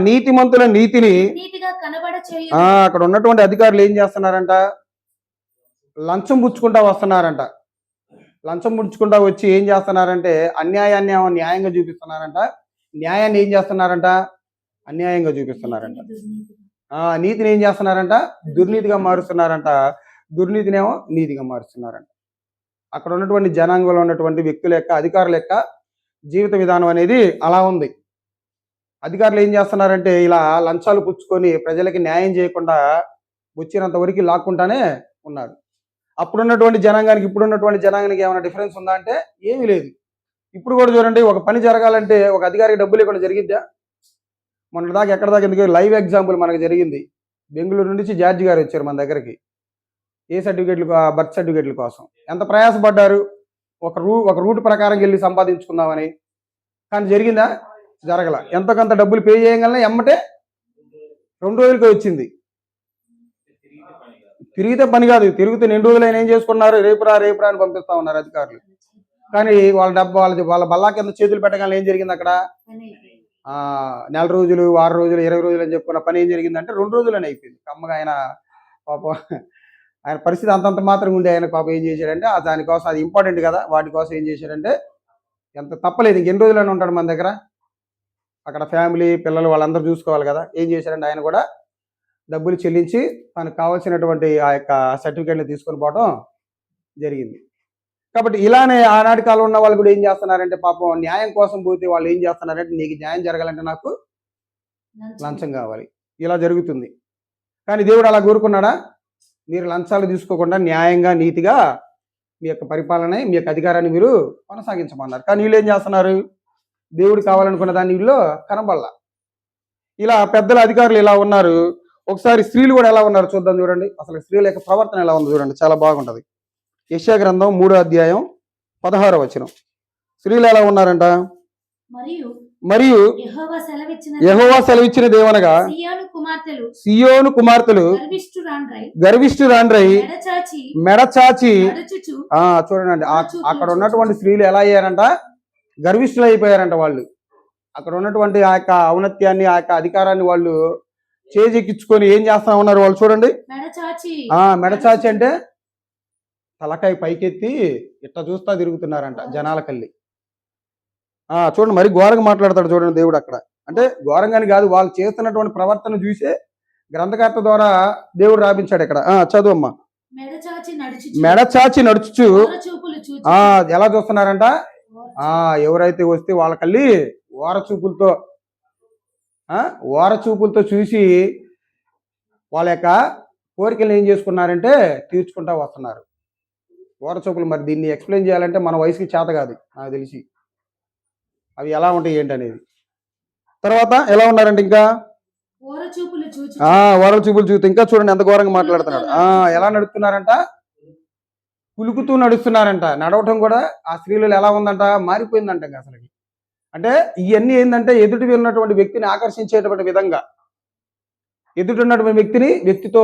నీతిమంతుల నీతిని అక్కడ ఉన్నటువంటి అధికారులు ఏం చేస్తున్నారంట? లంచం పుచ్చుకుంటా వస్తున్నారంట. లంచం పుచ్చుకుంటా వచ్చి ఏం చేస్తున్నారంటే అన్యాయాన్ని న్యాయంగా చూపిస్తున్నారంట. న్యాయాన్ని ఏం చేస్తున్నారంట? అన్యాయంగా చూపిస్తున్నారంట. నీతిని ఏం చేస్తున్నారంట? దుర్నీతిగా మారుస్తున్నారంట. దుర్నీతినేమో నీతిగా మారుస్తున్నారంట. అక్కడ ఉన్నటువంటి జనాంగంలో ఉన్నటువంటి వ్యక్తుల యొక్క, అధికారుల యొక్క జీవిత విధానం అనేది అలా ఉంది. అధికారులు ఏం చేస్తున్నారంటే ఇలా లంచాలు పుచ్చుకొని ప్రజలకి న్యాయం చేయకుండా వచ్చినంత వరకు లాక్కుంటానే ఉన్నారు. అప్పుడున్నటువంటి జనాంగానికి ఇప్పుడున్నటువంటి జనాంగానికి ఏమైనా డిఫరెన్స్ ఉందా అంటే ఏమీ లేదు. ఇప్పుడు కూడా చూడండి, ఒక పని జరగాలంటే ఒక అధికారికి డబ్బులు ఇవ్వకుండా జరిగిద్దా? మొన్న దాకా ఎక్కడ దాకా ఎందుకు లైవ్ ఎగ్జాంపుల్ మనకు జరిగింది. బెంగళూరు నుంచి జార్జి గారు వచ్చారు మన దగ్గరికి ఏ సర్టిఫికేట్లు, బర్త్ సర్టిఫికేట్ల కోసం. ఎంత ప్రయాసపడ్డారు ఒక రూట్ ప్రకారం వెళ్ళి సంపాదించుకుందామని. కానీ జరిగిందా? జరగల. ఎంతో కొంత డబ్బులు పే చేయగలనే ఎమ్మటే 2 రోజులకి వచ్చింది. తిరిగితే పని కాదు, తిరిగితే 2 రోజులైనా ఏం చేసుకున్నారు? రేపురా అని పంపిస్తా ఉన్నారు అధికారులు. కానీ వాళ్ళ బల్లా కింద చేతులు పెట్టగానే ఏం జరిగింది అక్కడ? 4 రోజులు, 6 రోజులు, 20 రోజులు అని చెప్పుకున్న పని ఏం జరిగిందంటే 2 రోజులని అయిపోయింది. కమ్మగా ఆయన పాపం, ఆయన పరిస్థితి అంతంత మాత్రం ఉండే ఆయన పాపం ఏం చేశాడంటే దానికోసం, అది ఇంపార్టెంట్ కదా, వాటి కోసం ఏం చేశాడంటే ఎంత తప్పలేదు, ఇంకెన్ని రోజులని ఉంటాడు మన దగ్గర, అక్కడ ఫ్యామిలీ పిల్లలు వాళ్ళందరూ చూసుకోవాలి కదా. ఏం చేశాడంటే ఆయన కూడా డబ్బులు చెల్లించి తనకు కావాల్సినటువంటి ఆ యొక్క సర్టిఫికేట్లు తీసుకొని పోవడం జరిగింది. కాబట్టి ఇలానే ఆనాటి కాలంలో ఉన్న వాళ్ళు కూడా ఏం చేస్తున్నారంటే పాపం న్యాయం కోసం పోతే వాళ్ళు ఏం చేస్తున్నారంటే నీకు న్యాయం జరగాలంటే నాకు లంచం కావాలి, ఇలా జరుగుతుంది. కానీ దేవుడు అలా కోరుకున్నాడా? మీరు లంచాలు తీసుకోకుండా న్యాయంగా నీతిగా మీ యొక్క పరిపాలన, మీ యొక్క అధికారాన్ని మీరు కొనసాగించమన్నారు. కానీ వీళ్ళు ఏం చేస్తున్నారు? దేవుడు కావాలనుకున్న దాన్ని వీళ్ళు కనబడలా. ఇలా పెద్దల అధికారులు ఇలా ఉన్నారు. ఒకసారి స్త్రీలు కూడా ఎలా ఉన్నారు చూద్దాం. చూడండి అసలు స్త్రీల యొక్క ప్రవర్తన ఎలా ఉందో చూడండి, చాలా బాగుంటది. యెషయా గ్రంథం 3వ అధ్యాయం 16వ వచనం. స్త్రీలు ఎలా ఉన్నారంట? మరియు మరియు యెహోవా సెలవిచ్చిన యెహోవా సెలవిచ్చిన దేవనగా సియోను కుమార్తెలు గర్విష్ఠురాండ్రై మెడచాచి నడుచుచు చూడండి అక్కడ ఉన్నటువంటి స్త్రీలు ఎలా అయ్యారంట? గర్విష్ఠులు అయిపోయారంట. వాళ్ళు అక్కడ ఉన్నటువంటి ఆ యొక్క ఔన్నత్యాన్ని, ఆ యొక్క అధికారాన్ని వాళ్ళు చేజెక్కించుకొని ఏం చేస్తా ఉన్నారు వాళ్ళు? చూడండి, మెడచాచి అంటే తలకాయ పైకెత్తి ఇట్లా చూస్తా తిరుగుతున్నారంట జనాలకల్లి. చూడండి, మరి ఘోరంగా మాట్లాడతాడు చూడండి దేవుడు అక్కడ. అంటే ఘోరంగాని కాదు, వాళ్ళు చేస్తున్నటువంటి ప్రవర్తన చూసే గ్రంథకర్త ద్వారా దేవుడు రాపించాడు ఇక్కడ. చదువమ్మా. మెడచాచి నడుచుచు ఎలా చూస్తున్నారంట? ఎవరైతే వస్తే వాళ్ళకల్లి ఓరచూపులతో చూసి వాళ్ళ యొక్క కోరికలు ఏం చేసుకున్నారంటే తీర్చుకుంటా వస్తున్నారు. ఓరచూపులు. మరి దీన్ని ఎక్స్ప్లెయిన్ చేయాలంటే మన వయసుకి చేత కాదు నాకు తెలిసి అవి ఎలా ఉంటాయి ఏంటి అనేది. తర్వాత ఎలా ఉన్నారంటే ఇంకా ఓరచూపులు చూస్తే ఇంకా చూడండి ఎంత ఘోరంగా మాట్లాడుతున్నాడు. ఎలా నడుస్తున్నారంట? కులుకుతూ నడుస్తున్నారంట. నడవటం కూడా ఆ స్త్రీలు ఎలా ఉందంట? మారిపోయిందంట అసలు. అంటే ఇవన్నీ ఏంటంటే ఎదుటి ఉన్నటువంటి వ్యక్తిని ఆకర్షించేటువంటి విధంగా, ఎదుటి ఉన్నటువంటి వ్యక్తితో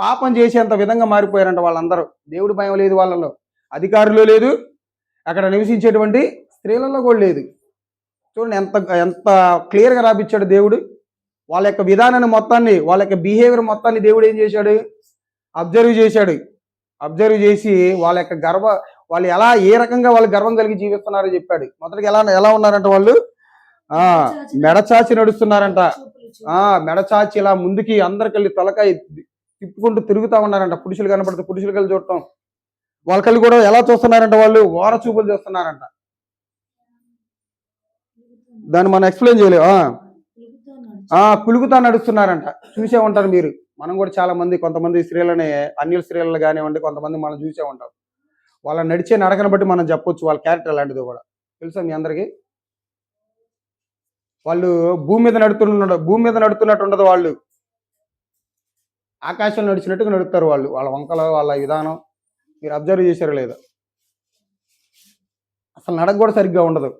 పాపం చేసేంత విధంగా మారిపోయారంట వాళ్ళందరూ. దేవుడి భయం లేదు వాళ్ళలో, అధికారులు లేదు, అక్కడ నివసించేటువంటి స్త్రీలలో కూడా లేదు. చూడండి ఎంత ఎంత క్లియర్గా రాపించాడు దేవుడు. వాళ్ళ యొక్క విధానాన్ని మొత్తాన్ని, వాళ్ళ యొక్క బిహేవియర్ మొత్తాన్ని దేవుడు ఏం చేశాడు? అబ్జర్వ్ చేసి వాళ్ళ యొక్క వాళ్ళు ఎలా ఏ రకంగా వాళ్ళు గర్వం కలిగి జీవిస్తున్నారో చెప్పాడు. మొదటికి ఎలా ఉన్నారంట? వాళ్ళు మెడచాచి నడుస్తున్నారంట. మెడచాచి ఇలా ముందుకి అందరికెళ్ళి తలకాయ తిప్పుకుంటూ తిరుగుతా ఉన్నారంట. పురుషులు కనపడితే పురుషులు కలిసి చూడటం, వాళ్ళకెళ్ళి కూడా ఎలా చూస్తున్నారంట? వాళ్ళు ఓర చూపులు చూస్తున్నారంట. దాన్ని మనం ఎక్స్ప్లెయిన్ చేయలేము. కులుగుతా నడుస్తున్నారంట. చూసే ఉంటారు మీరు. మనం కూడా చాలా మంది, కొంతమంది స్త్రీలని, అన్యుల స్త్రీలను కానివ్వండి, కొంతమంది మనం చూసే ఉంటాం. వాళ్ళ నడిచే నడకను బట్టి మనం చెప్పొచ్చు వాళ్ళ క్యారెక్టర్ ఎలాంటిదో కూడా. తెలుసా మీ అందరికి? వాళ్ళు భూమి మీద నడుతున్నట్టు ఉండదు. వాళ్ళు ఆకాశంలో నడిచినట్టుగా నడుస్తారు. వాళ్ళ వంకలు, వాళ్ళ విధానం మీరు అబ్జర్వ్ చేశారో లేదో? అసలు నడక కూడా సరిగ్గా ఉండదు.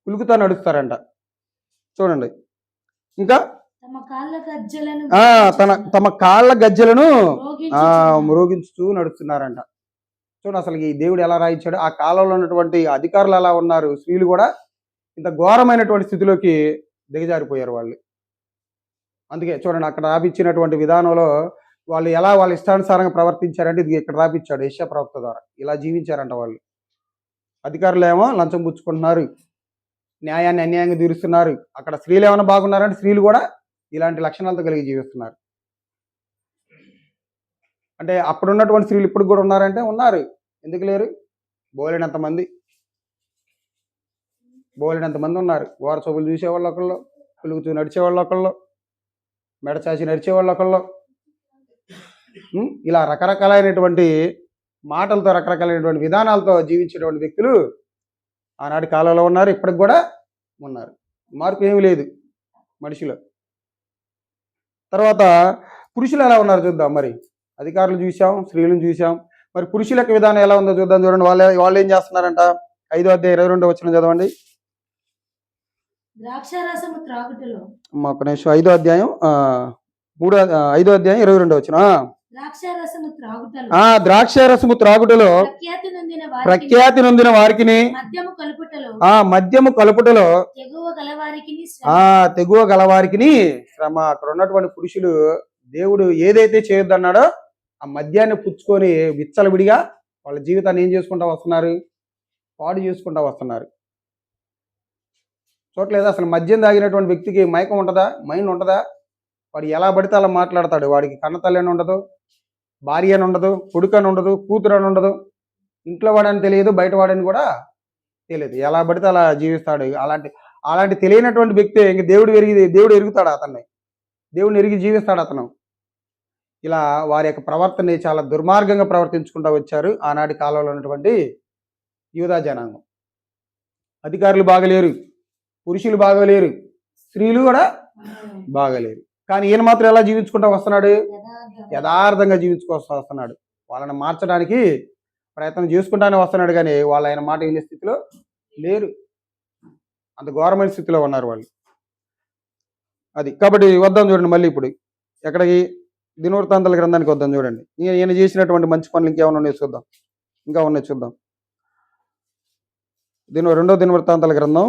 కులుకుతా నడుస్తారంట. చూడండి ఇంకా తమ కాళ్ళ గజ్జలను మ్రోగించుతూ నడుస్తున్నారంట. చూడండి అసలు ఈ దేవుడు ఎలా రాయించాడు. ఆ కాలంలో ఉన్నటువంటి అధికారులు ఎలా ఉన్నారు, స్త్రీలు కూడా ఇంత ఘోరమైనటువంటి స్థితిలోకి దిగజారిపోయారు వాళ్ళు. అందుకే చూడండి అక్కడ రాపించినటువంటి విధానంలో వాళ్ళు ఎలా వాళ్ళ ఇష్టానుసారంగా ప్రవర్తించారంటే ఇది ఇక్కడ రాపించాడు యెషయా ప్రవక్త ద్వారా. ఇలా జీవించారంట వాళ్ళు. అధికారులు ఏమో లంచం పుచ్చుకుంటున్నారు, న్యాయాన్ని అన్యాయంగా తీరుస్తున్నారు. అక్కడ స్త్రీలు ఏమైనా బాగున్నారంటే స్త్రీలు కూడా ఇలాంటి లక్షణాలతో కలిగి జీవిస్తున్నారు. అంటే అప్పుడున్నటువంటి స్త్రీలు ఇప్పుడు కూడా ఉన్నారంటే ఉన్నారు. ఎందుకు లేరు? బోలెడంత మంది ఉన్నారు. ఓర చూపులు చూసేవాళ్ళు ఒకళ్ళు, కులుగుతూ నడిచేవాళ్ళు ఒకళ్ళు, మెడచాచి నడిచేవాళ్ళు ఒకళ్ళు, ఇలా రకరకాలైనటువంటి మాటలతో, రకరకాలైనటువంటి విధానాలతో జీవించేటువంటి వ్యక్తులు ఆనాటి కాలంలో ఉన్నారు, ఇప్పటికి కూడా ఉన్నారు. మార్పు ఏమీ లేదు మనిషిలో. తర్వాత పురుషులు ఎలా ఉన్నారు చూద్దాం. మరి అధికారులు చూసాం, స్త్రీలను చూసాం. మరి పురుషుల యొక్క విధానం ఎలా ఉందో చూద్దాం. చూడండి వాళ్ళు ఏం చేస్తున్నారంట? 5వ అధ్యాయం 22వ వచనం చదవండి. ఒక నిమిషం. 5వ అధ్యాయం 22వ వచనం. ద్రాక్షారసము త్రాగుటలో ప్రఖ్యాతి నొందిన వారికి, మద్యము కలుపుటలో తెగువ గలవారికి శ్రమ. అక్కడ ఉన్నటువంటి పురుషులు దేవుడు ఏదైతే చేయొద్దన్నాడో ఆ మద్యాన్ని పుచ్చుకొని విచ్చలవిడిగా వాళ్ళ జీవితాన్ని ఏం చేసుకుంటా వస్తున్నారు? పాడు చేసుకుంటా వస్తున్నారు. చూడలేదు అసలు మద్యం తాగినటువంటి వ్యక్తికి మైకం ఉంటుందా? మైండ్ ఉంటుందా? వాడు ఎలా పడితే అలా మాట్లాడతాడు. వాడికి కన్నతల్లి అని ఉండదు, భార్య అని ఉండదు, కొడుకు అని ఉండదు, కూతురు అని ఉండదు, ఇంట్లో వాడని తెలియదు, బయట వాడని కూడా తెలియదు. ఎలా పడితే అలా జీవిస్తాడు. అలాంటి తెలియనటువంటి వ్యక్తి ఇంక దేవుడు ఎరుగుతాడు అతన్ని. దేవుడిని ఎరిగి జీవిస్తాడు అతను. ఇలా వారి యొక్క ప్రవర్తన చాలా దుర్మార్గంగా ప్రవర్తించుకుంటూ వచ్చారు ఆనాటి కాలంలో ఉన్నటువంటి యూదా జనాంగం. అధికారులు బాగలేరు, పురుషులు బాగలేరు, స్త్రీలు కూడా బాగలేరు. కానీ ఈయన మాత్రం ఎలా జీవించుకుంటూ వస్తున్నాడు? యథార్థంగా జీవించుకొస్తూ వస్తున్నాడు. వాళ్ళని మార్చడానికి ప్రయత్నం చేసుకుంటానే వస్తున్నాడు, కానీ వాళ్ళు ఆయన మాట వినే స్థితిలో లేరు. అంత ఘోరమైన స్థితిలో ఉన్నారు వాళ్ళు. అది కాబట్టి వద్దాం చూడండి మళ్ళీ ఇప్పుడు ఎక్కడికి, దినవృత్తాంతాల గ్రంథానికి వద్దాం చూడండి. ఈయన చేసినటువంటి మంచి పనులు ఇంకేమైనా ఉన్నాయి చూద్దాం, ఇంకా ఉన్నాయి చూద్దాం. రెండో దినవృత్తాంతాల గ్రంథం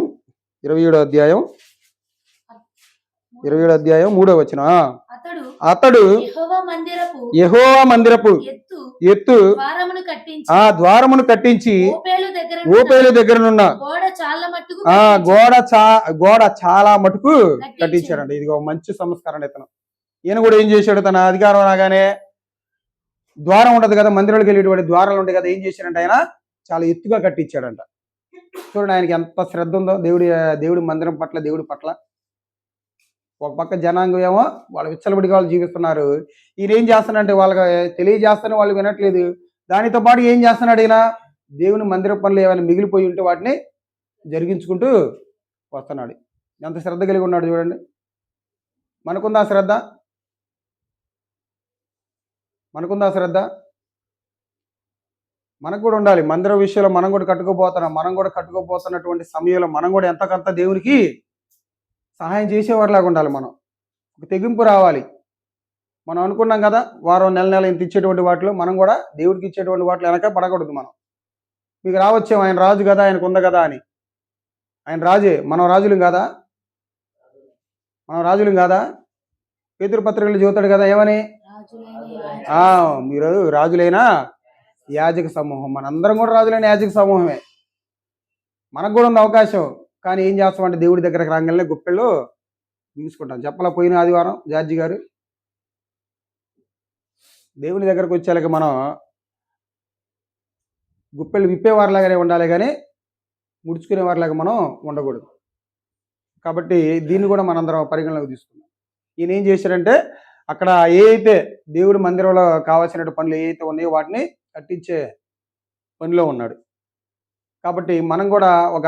27వ అధ్యాయం 3వ వచనం. అతడు యెహోవా మందిరపు ఎత్తు ఆ ద్వారమును కట్టించి ఓపేలు దగ్గరనున్న గోడ చాలా మటుకు కట్టించాడండి. ఇది ఒక మంచి సంస్కారం. ఇతను ఈయన కూడా ఏం చేశాడు, తన అధికారం రాగానే ద్వారం ఉంటది కదా, మందిరాలకు వెళ్ళేటువంటి ద్వారాలు ఉంటాయి కదా, ఏం చేశాడంటే ఆయన చాలా ఎత్తుగా కట్టించాడంట. చూడండి ఆయనకి ఎంత శ్రద్ధ ఉందో దేవుడి మందిరం పట్ల, దేవుడి పట్ల. ఒక పక్క జనాంగం ఏమో వాళ్ళు విచ్చలబడిగా వాళ్ళు జీవిస్తున్నారు, ఈయన ఏం చేస్తున్నాడంటే వాళ్ళకి తెలియజేస్తానే వాళ్ళు వినట్లేదు. దానితో పాటు ఏం చేస్తున్నాడు ఈయన, దేవుని మందిర పనులు ఏమైనా మిగిలిపోయి ఉంటే వాటిని జరిగించుకుంటూ వస్తున్నాడు. ఎంత శ్రద్ధ కలిగి ఉన్నాడు చూడండి. మనకుందా శ్రద్ధ? మనకుందా శ్రద్ధ? మనకు కూడా ఉండాలి. మందిర విషయంలో మనం కూడా కట్టుకోపోతున్నటువంటి సమయంలో మనం కూడా ఎంతకంత దేవునికి సహాయం చేసేవారిలాగా ఉండాలి. మనం ఒక తెగింపు రావాలి. మనం అనుకున్నాం కదా వారం నెల ఇంత ఇచ్చేటువంటి వాటిలో మనం కూడా దేవుడికి ఇచ్చేటువంటి వాటిలో వెనక పడకూడదు. మనం మీకు రావచ్చేమో ఆయన రాజు కదా, ఆయనకు ఉంది కదా అని. ఆయన రాజే, మనం రాజులం కాదా? పేతురు పత్రికలు చదువుతాడు కదా, ఏమని? మీరు రాజులైన యాజక సమూహం. మనందరం కూడా రాజులైన యాజక సమూహమే. మనకు కూడా ఉంది అవకాశం, కానీ ఏం చేస్తామంటే దేవుడి దగ్గరకు రాగానే గుప్పెళ్ళు తీసుకుంటాం. చెప్పలా పోయిన ఆదివారం జార్జి గారు, దేవుని దగ్గరకు వచ్చేలాగా మనం గుప్పెళ్ళు విప్పేవారిలాగానే ఉండాలి, కానీ ముడుచుకునేవారిలాగా మనం ఉండకూడదు. కాబట్టి దీన్ని కూడా మనందరం పరిగణలోకి తీసుకున్నాం. ఈయన ఏం చేశారంటే అక్కడ ఏ అయితే దేవుడి మందిరంలో కావాల్సిన పనులు ఏ అయితే ఉన్నాయో వాటిని కట్టించే పనిలో ఉన్నాడు. కాబట్టి మనం కూడా ఒక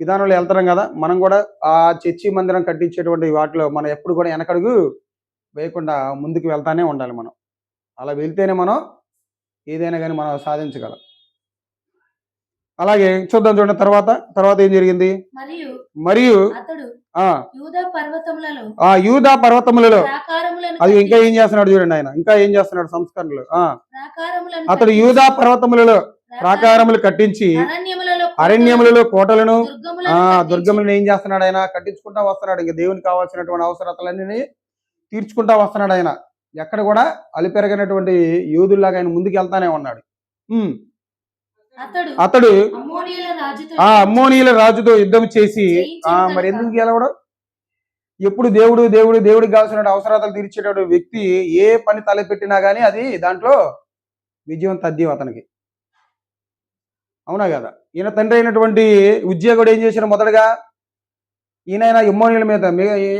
విధానంలో వెళ్తున్నాం కదా, మనం కూడా ఆ చర్చి మందిరం కట్టించేటువంటి వాటిలో మనం ఎప్పుడు కూడా వెనకడుగు వేయకుండా ముందుకు వెళ్తానే ఉండాలి. మనం అలా వెళ్తేనే మనం ఏదైనా కానీ మనం సాధించగలం. అలాగే చూద్దాం చూడండి. తర్వాత ఏం జరిగింది? మరియు యూదా పర్వతములలో అది ఇంకా ఏం చేస్తున్నాడు చూడండి. ఆయన ఇంకా ఏం చేస్తున్నాడు సంస్కరణలు. అతడు యూదా పర్వతములలో ప్రాకారములు కట్టించి అరణ్యములలో కోటలను దుర్గములను ఏం చేస్తున్నాడు ఆయన? కట్టించుకుంటా వస్తున్నాడు. ఇంకా దేవునికి కావాల్సినటువంటి అవసరతలన్నీ తీర్చుకుంటా వస్తున్నాడు ఆయన. ఎక్కడ కూడా అలిపెరగనటువంటి యూదుల్లాగా ఆయన ముందుకు వెళ్తానే ఉన్నాడు. అతడు అమ్మోనీయుల రాజుతో యుద్ధం చేసి మరి ఎందుకు గెలవడం? ఎప్పుడు దేవుడికి కావాల్సిన అవసరాలు తీర్చేటటువంటి వ్యక్తి ఏ పని తలపెట్టినా కానీ అది దాంట్లో విజయం తథ్యం అతనికి. అవునా కదా? ఈయన తండ్రి అయినటువంటి ఉజ్జియా కూడా ఏం చేశాడు? మొదటగా ఈయన అమ్మోనీయుల మీద,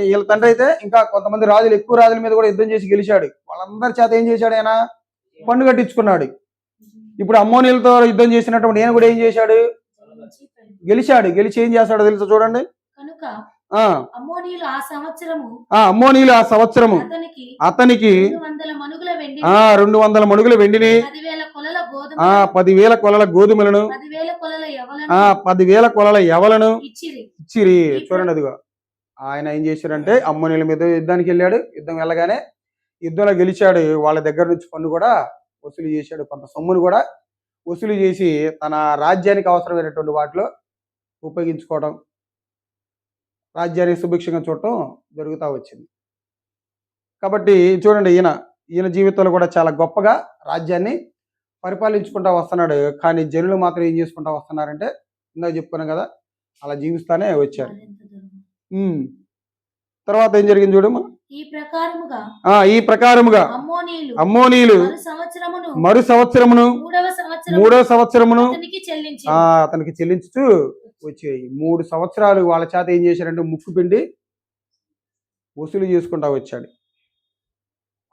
వీళ్ళ తండ్రి అయితే ఇంకా కొంతమంది రాజులు, ఎక్కువ రాజుల మీద కూడా యుద్ధం చేసి గెలిచాడు. వాళ్ళందరి చేత ఏం చేశాడు? ఆయన పన్ను కట్టించుకున్నాడు. ఇప్పుడు అమ్మోనీయులతో యుద్ధం చేసినటువంటి ఈయన కూడా ఏం చేశాడు? గెలిచాడు. గెలిచి ఏం చేస్తాడో తెలుసా చూడండి. అమ్మోనీయులు ఆ సంవత్సరము అతనికి 200 మణుగుల వెండిని, 10,000 కొలల గోధుమలను, 10,000 కొలల యవలను ఇచ్చిరి. చూడండి, అదిగో ఆయన ఏం చేశాడంటే అమ్మోనీయుల మీద యుద్ధానికి వెళ్ళాడు. యుద్ధం వెళ్ళగానే యుద్ధంలో గెలిచాడు. వాళ్ళ దగ్గర నుంచి పన్ను కూడా వసూలు చేశాడు. కొంత సొమ్మును కూడా వసూలు చేసి తన రాజ్యానికి అవసరమైనటువంటి వాటిలో ఉపయోగించుకోవడం, రాజ్యాన్ని సుభిక్షంగా చూడటం జరుగుతూ వచ్చింది. కాబట్టి చూడండి, ఈయన జీవితంలో కూడా చాలా గొప్పగా రాజ్యాన్ని పరిపాలించుకుంటా వస్తున్నాడు. కానీ జనులు మాత్రం ఏం చేసుకుంటా వస్తున్నారంటే ఇందాక చెప్పుకున్నాం కదా, అలా జీవిస్తానే వచ్చారు. తర్వాత ఏం జరిగింది చూడమ్మా. ఈ ప్రకారముగా అమ్మోనీయులు మరు సంవత్సరమును 3వ సంవత్సరమును అతనికి చెల్లించుతూ వచ్చాయి. 3 సంవత్సరాలు వాళ్ళ చేత ఏం చేశారంటే ముక్కు పిండి వసూలు చేసుకుంటా వచ్చాడు.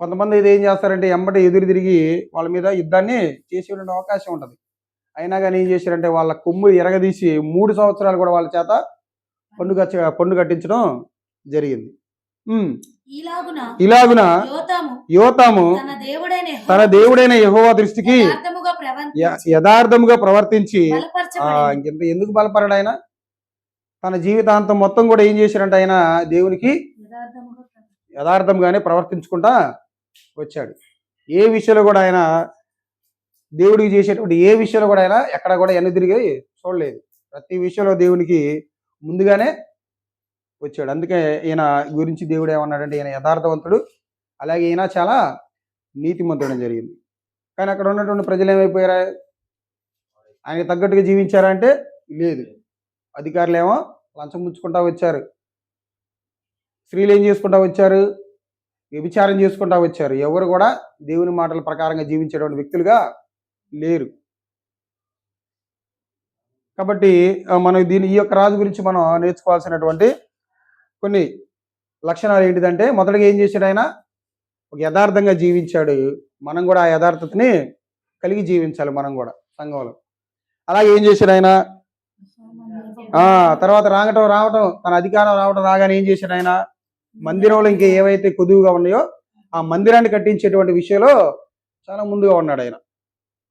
కొంతమంది ఇది ఏం చేస్తారంటే ఎంబట ఎదురు తిరిగి వాళ్ళ మీద యుద్ధాన్ని చేసే అవకాశం ఉంటుంది. అయినా కానీ ఏం చేశారంటే వాళ్ళ కొమ్ము ఎరగదీసి 3 సంవత్సరాలు కూడా వాళ్ళ చేత పన్ను కట్టించడం జరిగింది. ఇలాగున యోతాము తన దేవుడైన యెహోవా దృష్టికి యథార్థముగా ప్రవర్తించి బలపరచబడెను. ఇంకెంత ఎందుకు బలపడ్డాడు ఆయన? తన జీవితాంతం మొత్తం కూడా ఏం చేశాడంటే ఆయన దేవునికి యథార్థముగా యథార్థంగానే ప్రవర్తించుకుంటా వచ్చాడు. ఏ విషయంలో కూడా ఆయన దేవుడికి చేసేటువంటి ఏ విషయంలో కూడా ఆయన ఎక్కడ కూడా వెనుదిరిగి చూడలేదు. ప్రతి విషయంలో దేవునికి ముందుగానే వచ్చాడు. అందుకే ఈయన గురించి దేవుడు ఏమన్నాడంటే ఈయన యథార్థవంతుడు, అలాగే ఈయన చాలా నీతిమంతుడు జరిగింది. కానీ అక్కడ ఉన్నటువంటి ప్రజలు ఏమైపోయారా? ఆయనకి తగ్గట్టుగా జీవించారంటే లేదు. అధికారులు ఏమో లంచం పుచ్చుకుంటా వచ్చారు, స్త్రీలు ఏం చేసుకుంటా వచ్చారు, వ్యభిచారం చేసుకుంటా వచ్చారు. ఎవరు కూడా దేవుని మాటల ప్రకారంగా జీవించేటువంటి వ్యక్తులుగా లేరు. కాబట్టి మనం ఈ యొక్క రాజు గురించి మనం నేర్చుకోవాల్సినటువంటి కొన్ని లక్షణాలు ఏంటిదంటే, మొదటగా ఏం చేశాడు ఆయన? ఒక యథార్థంగా జీవించాడు. మనం కూడా ఆ యథార్థతని కలిగి జీవించాలి మనం కూడా సంఘంలో. అలాగే ఏం చేశాడు ఆయన? తర్వాత రావటం తన అధికారం రాగానే ఏం చేశాడు ఆయన? మందిరంలో ఇంకా ఏవైతే కొదువుగా ఉన్నాయో ఆ మందిరాన్ని కట్టించేటువంటి విషయంలో చాలా ముందుగా ఉన్నాడు ఆయన.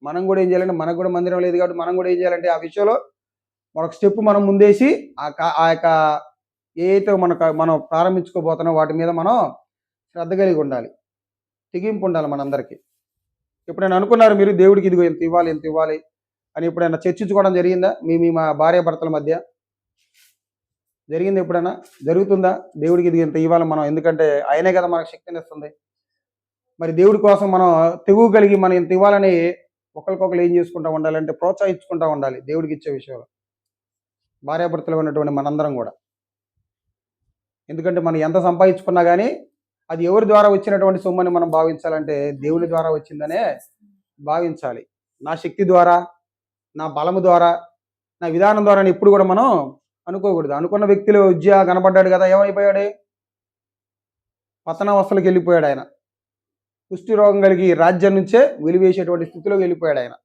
మనం కూడా ఏం చేయాలంటే, మనకు కూడా మందిరం లేదు కాబట్టి మనం కూడా ఏం చేయాలంటే ఆ విషయంలో మరొక స్టెప్ మనం ముందేసి ఆ యొక్క ఏదైతే మనం ప్రారంభించుకోబోతున్నాం వాటి మీద మనం శ్రద్ధ కలిగి ఉండాలి, తెగింపు ఉండాలి మనందరికీ. ఎప్పుడైనా అనుకున్నారు మీరు దేవుడికి ఇదిగో ఎంత ఇవ్వాలి అని ఎప్పుడైనా చర్చించుకోవడం జరిగిందా? మా భార్యాభర్తల మధ్య జరిగింది? ఎప్పుడైనా జరుగుతుందా? దేవుడికి ఇది ఎంత ఇవ్వాలి మనం, ఎందుకంటే ఆయనే కదా మనకు శక్తిని ఇస్తుంది. మరి దేవుడి కోసం మనం తెగువ కలిగి మనం ఎంత ఇవ్వాలని ఒకరికొకరు ఏం చేసుకుంటూ ఉండాలంటే ప్రోత్సహించుకుంటూ ఉండాలి దేవుడికి ఇచ్చే విషయంలో, భార్యాభర్తలు ఉన్నటువంటి మనందరం కూడా. ఎందుకంటే మనం ఎంత సంపాదించుకున్నా కానీ అది ఎవరి ద్వారా వచ్చినటువంటి సొమ్మని మనం భావించాలంటే దేవుని ద్వారా వచ్చిందనే భావించాలి. నా శక్తి ద్వారా, నా బలము ద్వారా, నా విధానం ద్వారా ఎప్పుడు కూడా మనం అనుకోకూడదు. అనుకున్న వ్యక్తిలో కనపడ్డాడు కదా, ఏమైపోయాడు? పతనావస్థలకు వెళ్ళిపోయాడు ఆయన. కుష్టి రోగం కలిగి రాజ్యం నుంచే వెలివేసేటువంటి స్థితిలోకి వెళ్ళిపోయాడు ఆయన.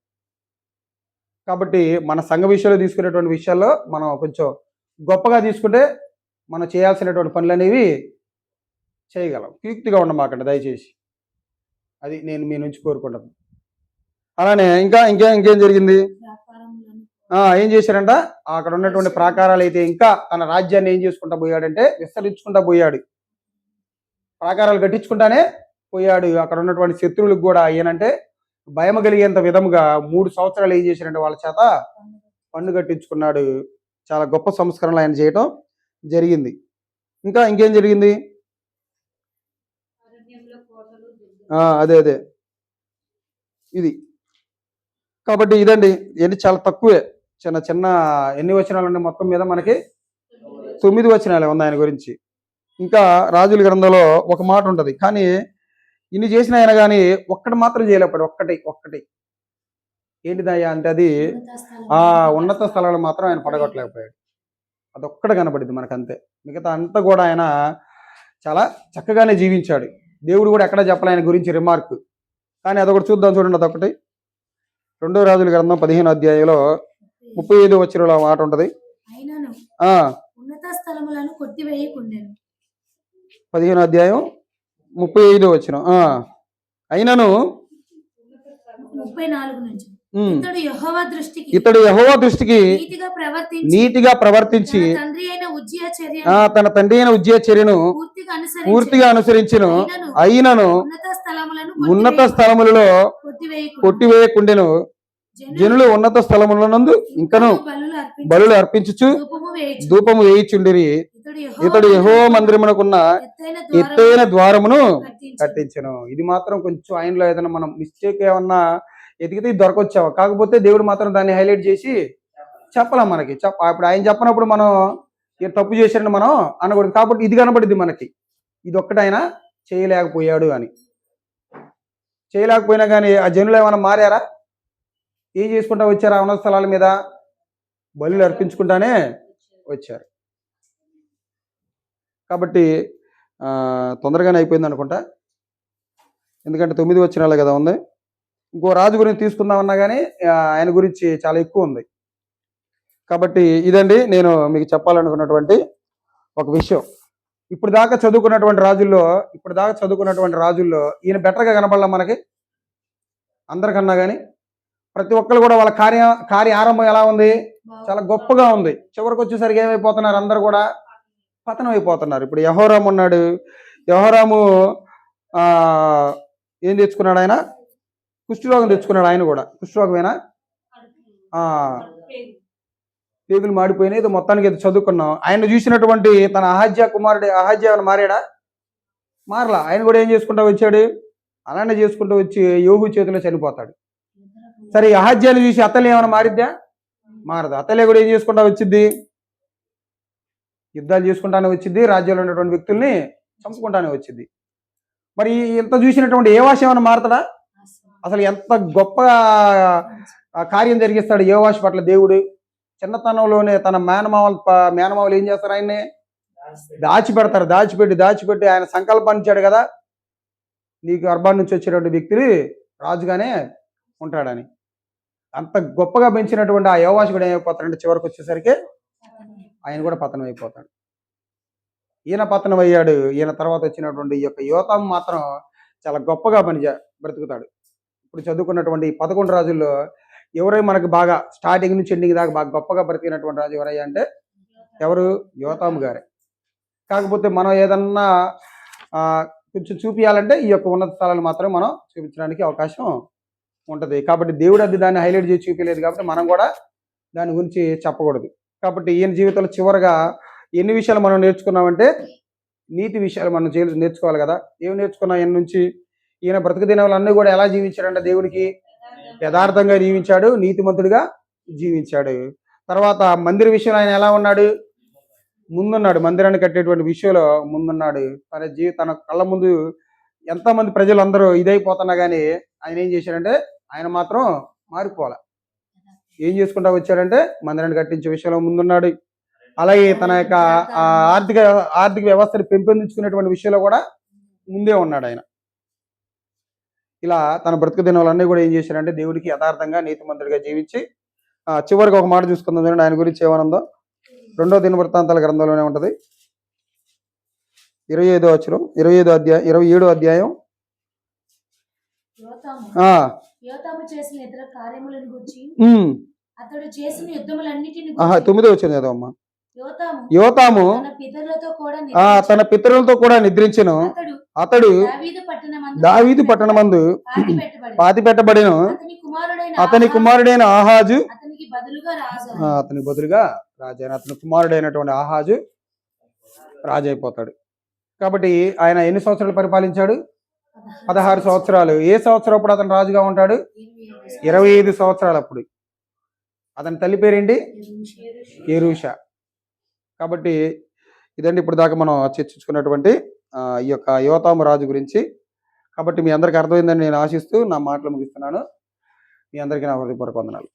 కాబట్టి మన సంఘ విషయంలో తీసుకునేటువంటి విషయాల్లో మనం కొంచెం గొప్పగా తీసుకుంటే మనం చేయాల్సినటువంటి పనులు అనేవి చేయగలం. కీర్తిగా ఉండమాకండి దయచేసి, అది నేను మీ నుంచి కోరుకుంటాను. అలానే ఇంకేం జరిగింది? ఏం చేశారంట? అక్కడ ఉన్నటువంటి ప్రాకారాలు అయితే ఇంకా తన రాజ్యాన్ని ఏం చేసుకుంటా పోయాడంటే విస్తరించుకుంటా పోయాడు. ప్రాకారాలు కట్టించుకుంటానే పోయాడు. అక్కడ ఉన్నటువంటి శత్రువులకు కూడా ఏనంటే భయం కలిగేంత విధముగా 3 సంవత్సరాలు ఏం చేశారంటే వాళ్ళ చేత పన్ను కట్టించుకున్నాడు. చాలా గొప్ప సంస్కరణలు ఆయన చేయటం జరిగింది. ఇంకేం జరిగింది? అదే ఇది. కాబట్టి ఇదండి, ఇది చాలా తక్కువే. చిన్న ఎన్ని వచనాలు ఉన్నాయి మొత్తం మీద? మనకి 9 వచనాలే ఉంది ఆయన గురించి. ఇంకా రాజుల గ్రంథంలో ఒక మాట ఉంటుంది, కానీ ఇన్ని చేసిన ఆయన కానీ ఒక్కటి మాత్రం చేయలేకపోయాడు. ఒక్కటి ఏంటిదయ్యా అంటే అది ఉన్నత స్థలాలు మాత్రం ఆయన పడగొట్టలేకపోయాడు. అదొక్కటి కనపడింది మనకంతే. మిగతా అంతా కూడా ఆయన చాలా చక్కగానే జీవించాడు. దేవుడు కూడా ఎక్కడ చెప్పలే ఆయన గురించి రిమార్క్. కానీ అదొకటి చూద్దాం, చూడండి. అదొకటి 2వ రాజుల గ్రంథం 15వ అధ్యాయంలో 35వ వచనంలో మాట ఉంటది. 15వ అధ్యాయం 35వ వచనం. అయినను ఇతడు యెహోవా దృష్టికి నీతిగా ప్రవర్తించి తన తండ్రి అయిన ఉజ్జియా చర్యను పూర్తిగా అనుసరించెను. అయినను ఉన్నత స్థలములలో కొట్టివేయకుండెను. జనులు ఉన్నత స్థలములనందు ఇంకను బలులు అర్పించుచు ధూపము వేయిచుండిరి. ఇతడు యెహోవా మందిరమునకున్న ఎత్తైన ద్వారమును కట్టించెను. ఇది మాత్రం కొంచెం ఆయనలో ఏదైనా మనం మిస్టేక్ ఏమన్నా ఎతికితే దొరకొచ్చావా, కాకపోతే దేవుడు మాత్రం దాన్ని హైలైట్ చేసి చెప్పలా మనకి. ఇప్పుడు ఆయన చెప్పినప్పుడు మనం తప్పు చేశారని మనం అనకూడదు. కాబట్టి ఇది కనబడింది మనకి, ఇది ఒక్కటి ఆయన చేయలేకపోయాడు అని. చేయలేకపోయినా కానీ ఆ జనులు ఏమైనా మారారా? ఏం చేసుకుంటా వచ్చారు? ఆ ఉన్నత స్థలాల మీద బలులు అర్పించుకుంటానే వచ్చారు. కాబట్టి తొందరగానే అయిపోయింది అనుకుంటా, ఎందుకంటే 9 వచనాలే కదా ఉంది. ఇంకో రాజు గురించి తీసుకుందామన్నా కానీ ఆయన గురించి చాలా ఎక్కువ ఉంది. కాబట్టి ఇదండి నేను మీకు చెప్పాలనుకున్నటువంటి ఒక విషయం. ఇప్పుడు దాకా చదువుకున్నటువంటి రాజుల్లో ఈయన బెటర్గా కనపడలా మనకి అందరికన్నా. కానీ ప్రతి ఒక్కరు కూడా వాళ్ళ కార్య ఆరంభం ఎలా ఉంది? చాలా గొప్పగా ఉంది. చివరికి వచ్చేసరికి ఏమైపోతున్నారు? అందరూ కూడా పతనం అయిపోతున్నారు. ఇప్పుడు యెహోరాము ఉన్నాడు. యెహోరాము ఆ ఏం తెచ్చుకున్నాడు ఆయన? కుష్ఠరోగం తెచ్చుకున్నాడు. ఆయన కూడా కుష్ఠరోగమేనా? ఆ పేగులు మాడిపోయినాయి. ఇది మొత్తానికి అయితే చదువుకున్నాం. ఆయన చూసినటువంటి తన అహాజ్య మారాడా? మారలా. ఆయన కూడా ఏం చేసుకుంటూ వచ్చాడు? అలానే చేసుకుంటూ వచ్చి యోగు చేతిలో చనిపోతాడు. సరే, అహాజ్యాన్ని చూసి అతల్య ఏమైనా మారిద్దా? మారదు. అతల్య కూడా ఏం చేసుకుంటా వచ్చింది? యుద్ధాలు చేసుకుంటానే వచ్చింది. రాజ్యంలో ఉన్నటువంటి వ్యక్తుల్ని చంపుకుంటానే వచ్చింది. మరి ఇంత చూసినటువంటి యోవాషు ఏమైనా మారతాడా? అసలు ఎంత గొప్ప కార్యం జరిగిస్తాడు యోవాషు పట్ల దేవుడు. చిన్నతనంలోనే తన మేనమావలు ఏం చేస్తారు? ఆయన్ని దాచిపెడతారు. దాచిపెట్టి ఆయన సంకల్పాన్ని ఇచ్చాడు కదా, నీకు గర్భాన్ని నుంచి వచ్చేటువంటి వ్యక్తి రాజుగానే ఉంటాడని. అంత గొప్పగా పెంచినటువంటి ఆ యోవాషు కూడా ఏమైపోతాడంటే చివరికి వచ్చేసరికి ఆయన కూడా పతనం అయిపోతాడు. ఈయన పతనం అయ్యాడు. ఈయన తర్వాత వచ్చినటువంటి ఈ యొక్క యోతాము మాత్రం చాలా గొప్పగా బ్రతుకుతాడు. ఇప్పుడు చదువుకున్నటువంటి 11 రాజుల్లో ఎవరై మనకు బాగా స్టార్టింగ్ నుంచి ఎండింగ్ దాకా బాగా గొప్పగా బ్రతికినటువంటి రాజు ఎవరయ్యా అంటే ఎవరు? యోతాము గారే. కాకపోతే మనం ఏదన్నా కొంచెం చూపించాలంటే ఈ యొక్క ఉన్నత స్థలాలు మాత్రం మనం చూపించడానికి అవకాశం ఉంటుంది. కాబట్టి దేవుడు అది దాన్ని హైలైట్ చేసి చూపించలేదు కాబట్టి మనం కూడా దాని గురించి చెప్పకూడదు. కాబట్టి ఈయన జీవితంలో చివరగా ఎన్ని విషయాలు మనం నేర్చుకున్నామంటే నీతి విషయాలు మనం నేర్చుకోవాలి కదా. ఏమి నేర్చుకున్నాం ఈయన నుంచి? ఈయన బ్రతుకు దినాలన్నీ కూడా ఎలా జీవించాడంటే దేవునికి యథార్థంగా జీవించాడు, నీతిమంతుడిగా జీవించాడు. తర్వాత మందిర విషయంలో ఆయన ఎలా ఉన్నాడు? ముందున్నాడు. మందిరాన్ని కట్టేటువంటి విషయంలో ముందున్నాడు. తన కళ్ళ ముందు ఎంతమంది ప్రజలు అందరూ ఇదైపోతున్నా కానీ ఆయన ఏం చేశాడంటే ఆయన మాత్రం మారిపోలే. ఏం చేసుకుంటా వచ్చాడంటే మందిరాన్ని కట్టించే విషయంలో ముందున్నాడు. అలాగే తన యొక్క ఆర్థిక వ్యవస్థను పెంపొందించుకునేటువంటి విషయంలో కూడా ముందే ఉన్నాడు ఆయన. ఇలా తన బ్రతుకు దినాలన్నీ కూడా ఏం చేశాడంటే దేవుడికి యథార్థంగా నీతిమంతుడిగా జీవించి చివరికి ఒక మాట చూసుకుందాం చూడండి ఆయన గురించి ఏమనుందో. 2వ దినవృత్తాంతాల గ్రంథంలోనే ఉంటది. 27వ అధ్యాయం. యోతాము చేసిన ఇతర కార్యములను గూర్చి అతడు చేసిన యుద్ధములన్నిటిని 9వ వచనం చదవమ్మా. యోతాము తన పితరులతో కూడా నిద్రించెను. అతడు దావీదు పట్టణమందు పాతి పెట్టబడిన అతని కుమారుడైన ఆహాజు అతనికి బదులుగా రాజైన అతని కుమారుడైనటువంటి ఆహాజు రాజు అయిపోతాడు. కాబట్టి ఆయన ఎన్ని సంవత్సరాలు పరిపాలించాడు? 16 సంవత్సరాలు. ఏ సంవత్సరం అప్పుడు అతను రాజుగా ఉంటాడు? 25 సంవత్సరాలు అప్పుడు. అతని తల్లి పేరేంటి? యెరూషా. కాబట్టి ఇదండి ఇప్పుడు దాకా మనం చర్చించుకున్నటువంటి ఈ యొక్క యోతాము రాజు గురించి. కాబట్టి మీ అందరికీ అర్థమైందని నేను ఆశిస్తూ నా మాటలు ముగిస్తున్నాను. మీ అందరికీ నా హృదయపూర్వక వందనాలు.